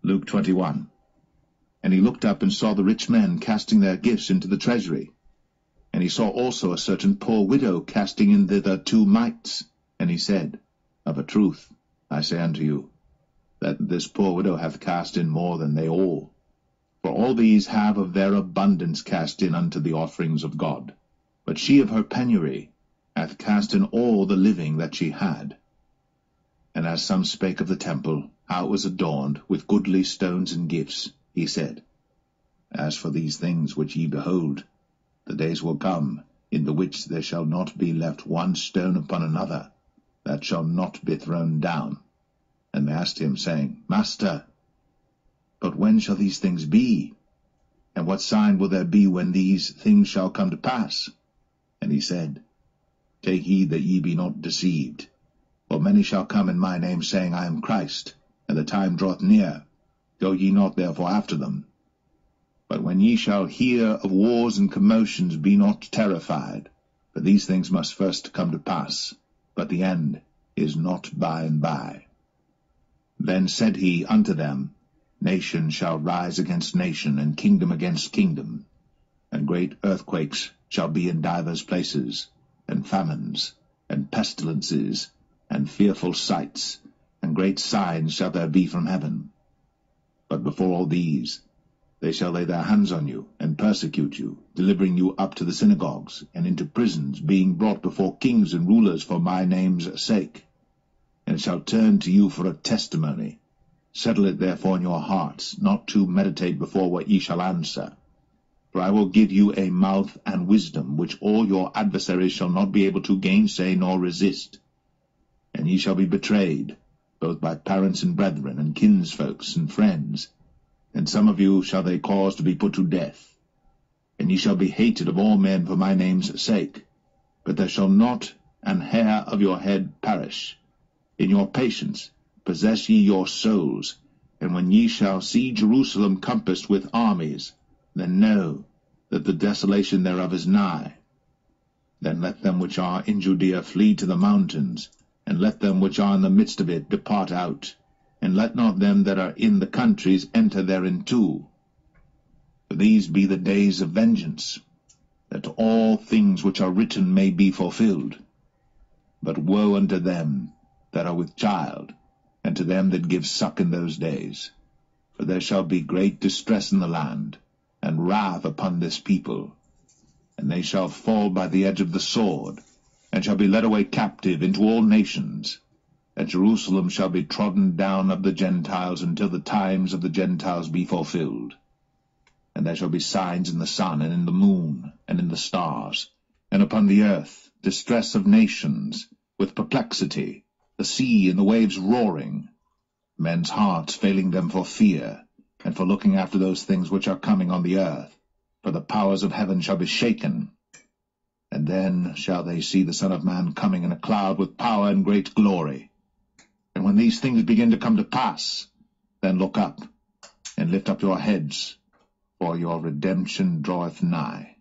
Luke 21. And he looked up and saw the rich men casting their gifts into the treasury. And he saw also a certain poor widow casting in thither 2 mites. And he said, Of a truth, I say unto you, that this poor widow hath cast in more than they all. For all these have of their abundance cast in unto the offerings of God. But she of her penury hath cast in all the living that she had. And as some spake of the temple, how it was adorned with goodly stones and gifts, he said, As for these things which ye behold, the days will come, in the which there shall not be left one stone upon another, that shall not be thrown down. And they asked him, saying, Master, but when shall these things be? And what sign will there be when these things shall come to pass? And he said, Take heed that ye be not deceived. For many shall come in my name, saying, I am Christ, and the time draweth near. Go ye not therefore after them. But when ye shall hear of wars and commotions, be not terrified, for these things must first come to pass, but the end is not by and by. Then said he unto them, Nation shall rise against nation, and kingdom against kingdom. And great earthquakes shall be in divers places, and famines, and pestilences, and fearful sights, and great signs shall there be from heaven. But before all these, they shall lay their hands on you, and persecute you, delivering you up to the synagogues, and into prisons, being brought before kings and rulers for my name's sake. And shall turn to you for a testimony. Settle it therefore in your hearts, not to meditate before what ye shall answer. For I will give you a mouth and wisdom, which all your adversaries shall not be able to gainsay nor resist. And ye shall be betrayed, both by parents and brethren, and kinsfolks and friends. And some of you shall they cause to be put to death. And ye shall be hated of all men for my name's sake. But there shall not an hair of your head perish. In your patience possess ye your souls. And when ye shall see Jerusalem compassed with armies, then know that the desolation thereof is nigh. Then let them which are in Judea flee to the mountains, and let them which are in the midst of it depart out, and let not them that are in the countries enter therein too. For these be the days of vengeance, that all things which are written may be fulfilled. But woe unto them that are with child, and to them that give suck in those days. For there shall be great distress in the land, and wrath upon this people. And they shall fall by the edge of the sword, and shall be led away captive into all nations. And Jerusalem shall be trodden down of the Gentiles, until the times of the Gentiles be fulfilled. And there shall be signs in the sun, and in the moon, and in the stars, and upon the earth distress of nations, with perplexity, the sea and the waves roaring, men's hearts failing them for fear, and for looking after those things which are coming on the earth. For the powers of heaven shall be shaken. And then shall they see the Son of Man coming in a cloud with power and great glory. And when these things begin to come to pass, then look up, and lift up your heads, for your redemption draweth nigh.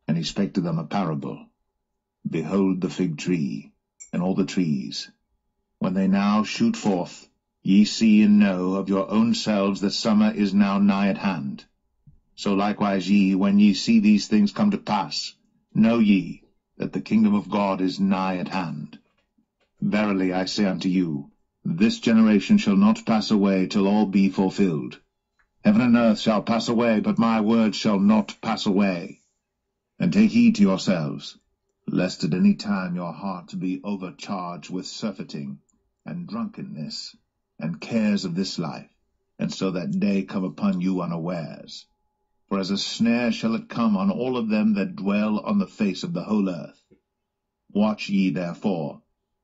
And he spake to them a parable. Behold the fig tree, and all the trees. When they now shoot forth, ye see and know of your own selves that summer is now nigh at hand. So likewise ye, when ye see these things come to pass, know ye that the kingdom of God is nigh at hand. Verily I say unto you, this generation shall not pass away till all be fulfilled. Heaven and earth shall pass away, but my word shall not pass away. And take heed to yourselves, lest at any time your heart be overcharged with surfeiting, and drunkenness, and cares of this life, and so that day come upon you unawares. For as a snare shall it come on all of them that dwell on the face of the whole earth. Watch ye therefore,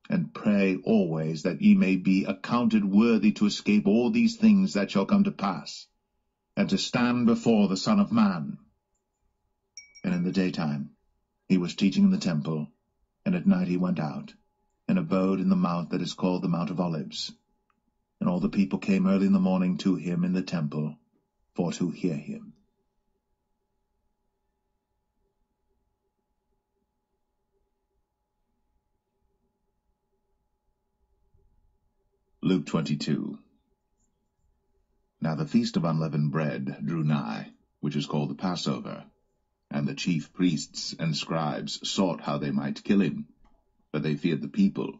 and pray always, that ye may be accounted worthy to escape all these things that shall come to pass, and to stand before the Son of Man. And in the daytime he was teaching in the temple, and at night he went out, and abode in the mount that is called the Mount of Olives. And all the people came early in the morning to him in the temple, for to hear him. Luke 22. Now the feast of unleavened bread drew nigh, which is called the Passover. And the chief priests and scribes sought how they might kill him, but they feared the people.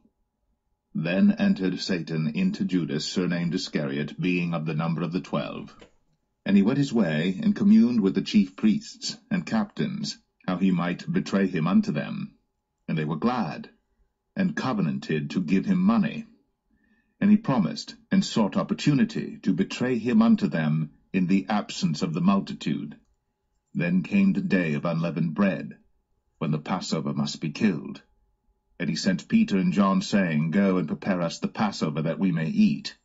Then entered Satan into Judas, surnamed Iscariot, being of the number of the 12. And he went his way, and communed with the chief priests and captains, how he might betray him unto them. And they were glad, and covenanted to give him money. And he promised, and sought opportunity, to betray him unto them in the absence of the multitude. Then came the day of unleavened bread, when the Passover must be killed. And he sent Peter and John, saying, Go and prepare us the Passover, that we may eat.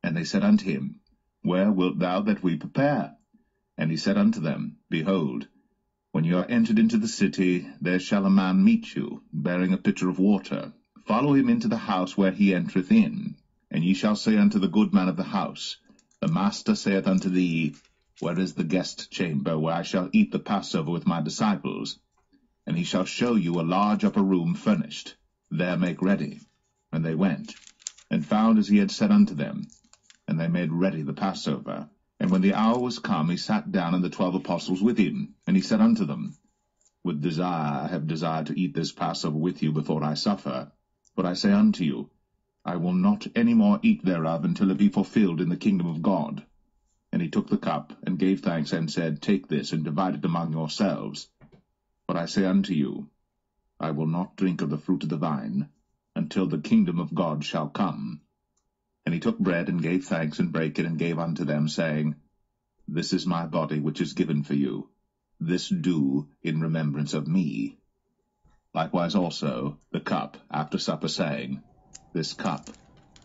And they said unto him, Where wilt thou that we prepare? And he said unto them, Behold, when you are entered into the city, there shall a man meet you, bearing a pitcher of water. Follow him into the house where he entereth in. And ye shall say unto the good man of the house, The master saith unto thee, Where is the guest chamber, where I shall eat the Passover with my disciples? And he shall show you a large upper room furnished. There make ready. And they went, and found as he had said unto them. And they made ready the Passover. And when the hour was come, he sat down, and the 12 apostles with him. And he said unto them, With desire I have desired to eat this Passover with you before I suffer. But I say unto you, I will not any more eat thereof until it be fulfilled in the kingdom of God. And he took the cup, and gave thanks, and said, Take this, and divide it among yourselves. But I say unto you, I will not drink of the fruit of the vine, until the kingdom of God shall come. And he took bread, and gave thanks, and brake it, and gave unto them, saying, This is my body, which is given for you. This do in remembrance of me. Likewise also the cup after supper, saying, This cup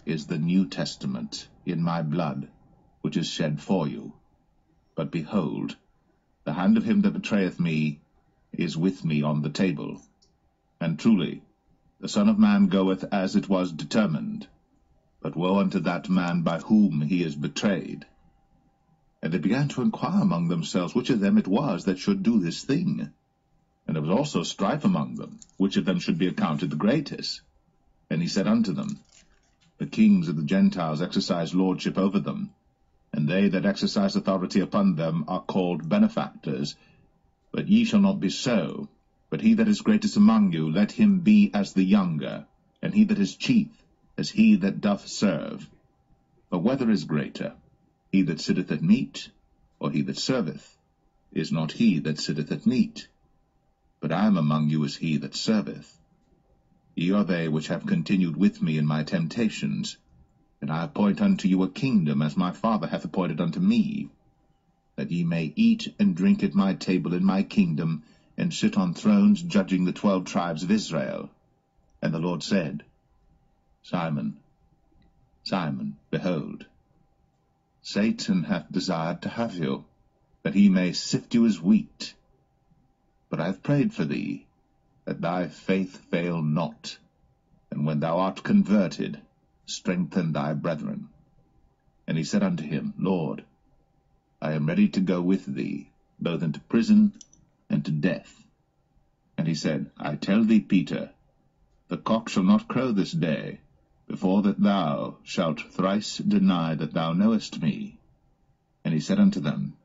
is the New Testament in my blood, which is shed for you. But behold, the hand of him that betrayeth me is with me on the table. And truly, the Son of Man goeth as it was determined. But woe unto that man by whom he is betrayed. And they began to inquire among themselves which of them it was that should do this thing. And there was also strife among them, which of them should be accounted the greatest. And he said unto them, The kings of the Gentiles exercise lordship over them, and they that exercise authority upon them are called benefactors. But ye shall not be so. But he that is greatest among you, let him be as the younger, and he that is chief, as he that doth serve. For whether is greater, he that sitteth at meat, or he that serveth? Is not he that sitteth at meat? But I am among you as he that serveth. Ye are they which have continued with me in my temptations, and I appoint unto you a kingdom, as my Father hath appointed unto me, that ye may eat and drink at my table in my kingdom, and sit on thrones judging the 12 tribes of Israel. And the Lord said, Simon, Simon, behold, Satan hath desired to have you, that he may sift you as wheat. But I have prayed for thee, that thy faith fail not, and when thou art converted, strengthen thy brethren. And he said unto him, Lord, I am ready to go with thee, both into prison and to death. And he said, I tell thee, Peter, the cock shall not crow this day, before that thou shalt thrice deny that thou knowest me. And he said unto them,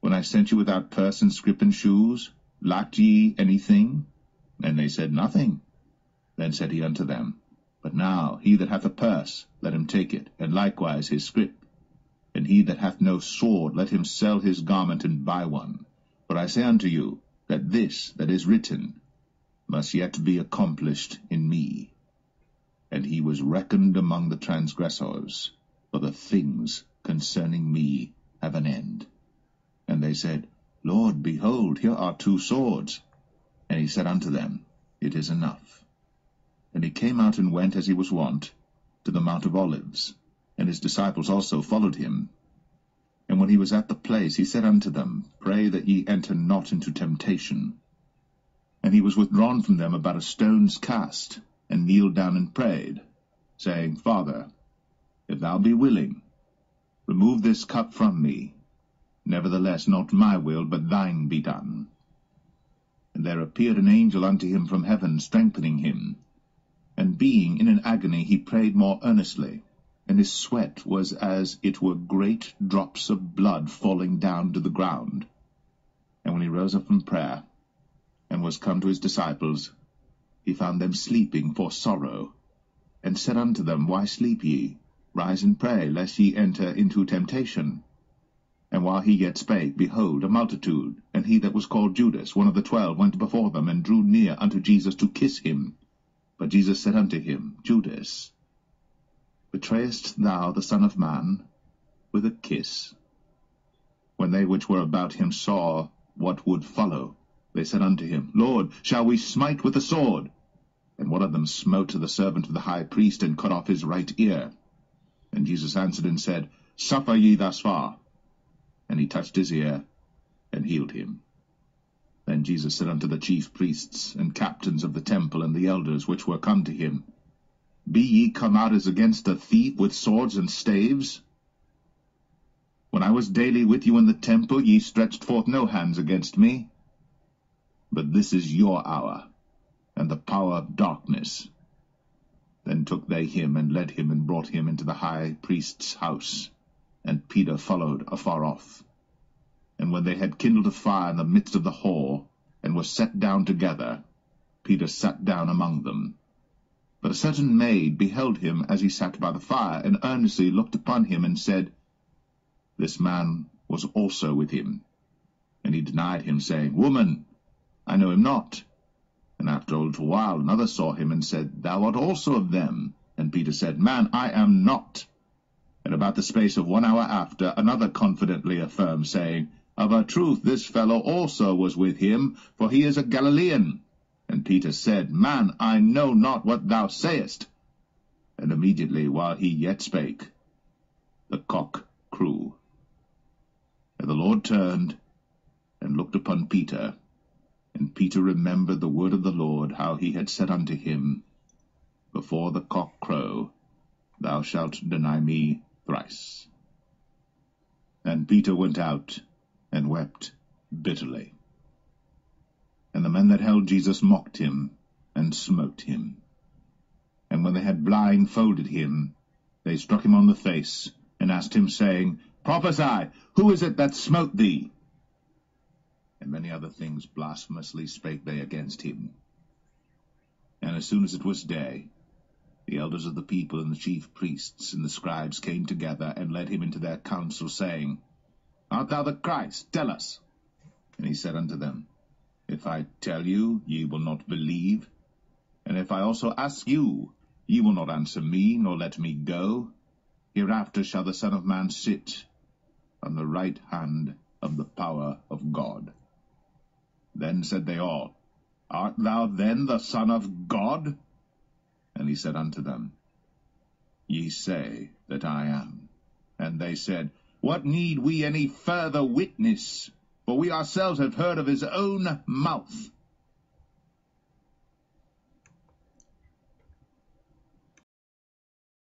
When I sent you without purse and scrip and shoes, lacked ye anything? And they said, Nothing. Then said he unto them, But now he that hath a purse, let him take it, and likewise his scrip. And he that hath no sword, let him sell his garment and buy one. For I say unto you, that this that is written must yet be accomplished in me. And he was reckoned among the transgressors, for the things concerning me have an end. And they said, Lord, behold, here are 2 swords. And he said unto them, It is enough. And he came out and went, as he was wont, to the Mount of Olives, and his disciples also followed him. And when he was at the place, he said unto them, Pray that ye enter not into temptation. And he was withdrawn from them about a stone's cast, and kneeled down and prayed, saying, Father, if thou be willing, remove this cup from me. Nevertheless, not my will, but thine be done. And there appeared an angel unto him from heaven, strengthening him. And being in an agony, he prayed more earnestly. and his sweat was as it were great drops of blood falling down to the ground. And when he rose up from prayer, and was come to his disciples, he found them sleeping for sorrow, and said unto them, Why sleep ye? Rise and pray, lest ye enter into temptation. And while he yet spake, behold, a multitude, and he that was called Judas, one of the 12, went before them, and drew near unto Jesus to kiss him. But Jesus said unto him, Judas, betrayest thou the Son of Man with a kiss? When they which were about him saw what would follow, they said unto him, Lord, shall we smite with the sword? And one of them smote the servant of the high priest, and cut off his right ear. And Jesus answered and said, Suffer ye thus far. And he touched his ear, and healed him. Then Jesus said unto the chief priests, and captains of the temple, and the elders which were come to him, Be ye come out as against a thief with swords and staves? When I was daily with you in the temple, ye stretched forth no hands against me. But this is your hour, and the power of darkness. Then took they him, and led him, and brought him into the high priest's house. And Peter followed afar off. And when they had kindled a fire in the midst of the hall, and were set down together, Peter sat down among them. But a certain maid beheld him as he sat by the fire, and earnestly looked upon him, and said, This man was also with him. And he denied him, saying, Woman, I know him not. And after a little while another saw him, and said, Thou art also of them. And Peter said, Man, I am not. And about the space of 1 hour after, another confidently affirmed, saying, Of a truth this fellow also was with him, for he is a Galilean. And Peter said, Man, I know not what thou sayest. And immediately, while he yet spake, the cock crew. And the Lord turned, and looked upon Peter. And Peter remembered the word of the Lord, how he had said unto him, Before the cock crow, thou shalt deny me thrice. And Peter went out, and wept bitterly. And the men that held Jesus mocked him, and smote him. And when they had blindfolded him, they struck him on the face, and asked him, saying, Prophesy, who is it that smote thee? And many other things blasphemously spake they against him. And as soon as it was day, the elders of the people, and the chief priests, and the scribes came together, and led him into their council, saying, Art thou the Christ? Tell us. And he said unto them, If I tell you, ye will not believe. And if I also ask you, ye will not answer me, nor let me go. Hereafter shall the Son of Man sit on the right hand of the power of God. Then said they all, Art thou then the Son of God? And he said unto them, Ye say that I am. And they said, What need we any further witness? For we ourselves have heard of his own mouth